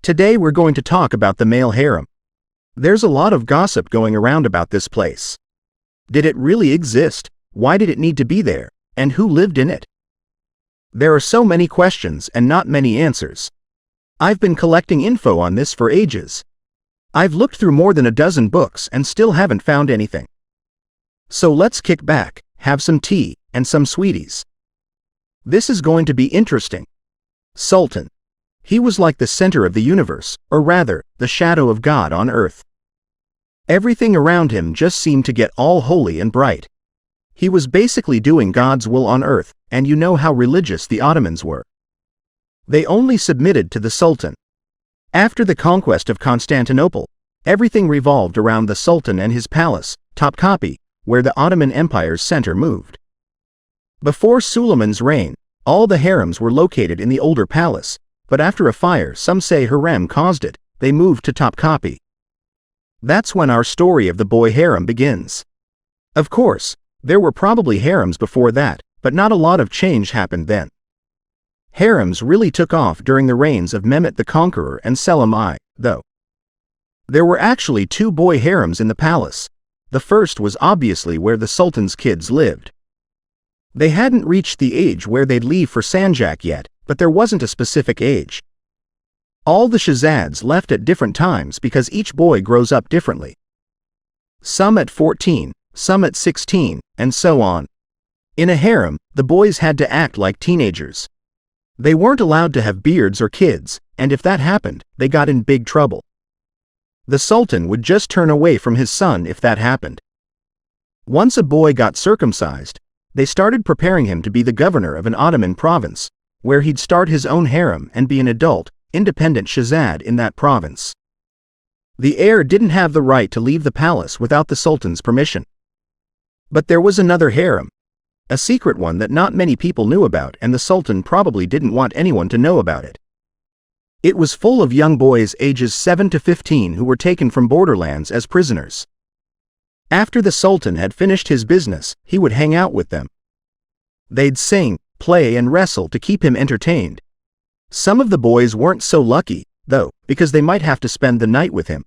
Today we're going to talk about the male harem. There's a lot of gossip going around about this place. Did it really exist? Why did it need to be there? And who lived in it? There are so many questions and not many answers. I've been collecting info on this for ages. I've looked through more than a dozen books and still haven't found anything. So let's kick back, have some tea, and some sweeties. This is going to be interesting. Sultan. He was like the center of the universe, or rather, the shadow of God on earth. Everything around him just seemed to get all holy and bright. He was basically doing God's will on earth, and you know how religious the Ottomans were. They only submitted to the Sultan. After the conquest of Constantinople, everything revolved around the Sultan and his palace, Topkapi, where the Ottoman Empire's center moved. Before Suleiman's reign, all the harems were located in the older palace, but after a fire some say Hurrem caused it, they moved to Topkapi. That's when our story of the boy harem begins. Of course, there were probably harems before that, but not a lot of change happened then. Harems really took off during the reigns of Mehmet the Conqueror and Selim I, though. There were actually two boy harems in the palace. The first was obviously where the Sultan's kids lived. They hadn't reached the age where they'd leave for Sanjak yet, but there wasn't a specific age. All the Shahzads left at different times because each boy grows up differently. Some at 14, some at 16, and so on. In a harem, the boys had to act like teenagers. They weren't allowed to have beards or kids, and if that happened, they got in big trouble. The Sultan would just turn away from his son if that happened. Once a boy got circumcised, they started preparing him to be the governor of an Ottoman province, where he'd start his own harem and be an adult, independent Shahzad in that province. The heir didn't have the right to leave the palace without the Sultan's permission. But there was another harem. A secret one that not many people knew about, and the Sultan probably didn't want anyone to know about it. It was full of young boys ages 7 to 15 who were taken from borderlands as prisoners. After the Sultan had finished his business, he would hang out with them. They'd sing, play, and wrestle to keep him entertained. Some of the boys weren't so lucky, though, because they might have to spend the night with him.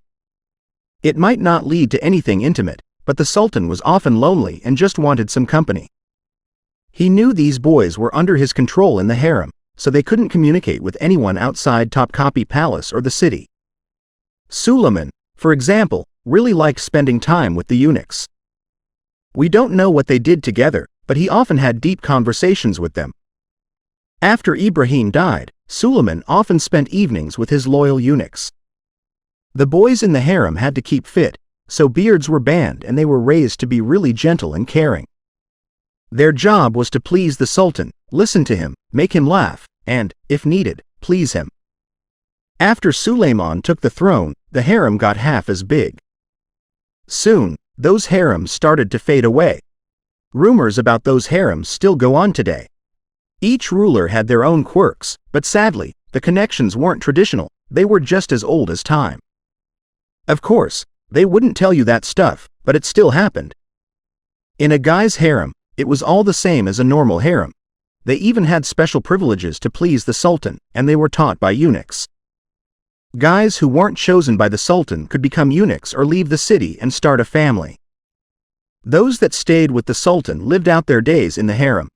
It might not lead to anything intimate, but the Sultan was often lonely and just wanted some company. He knew these boys were under his control in the harem, so they couldn't communicate with anyone outside Topkapi Palace or the city. Suleiman, for example, really liked spending time with the eunuchs. We don't know what they did together, but he often had deep conversations with them. After Ibrahim died, Suleiman often spent evenings with his loyal eunuchs. The boys in the harem had to keep fit, so beards were banned and they were raised to be really gentle and caring. Their job was to please the Sultan, listen to him, make him laugh, and, if needed, please him. After Suleiman took the throne, the harem got half as big. Soon, those harems started to fade away. Rumors about those harems still go on today. Each ruler had their own quirks, but sadly, the connections weren't traditional, they were just as old as time. Of course, they wouldn't tell you that stuff, but it still happened. In a guy's harem, it was all the same as a normal harem. They even had special privileges to please the Sultan, and they were taught by eunuchs. Guys who weren't chosen by the Sultan could become eunuchs or leave the city and start a family. Those that stayed with the Sultan lived out their days in the harem.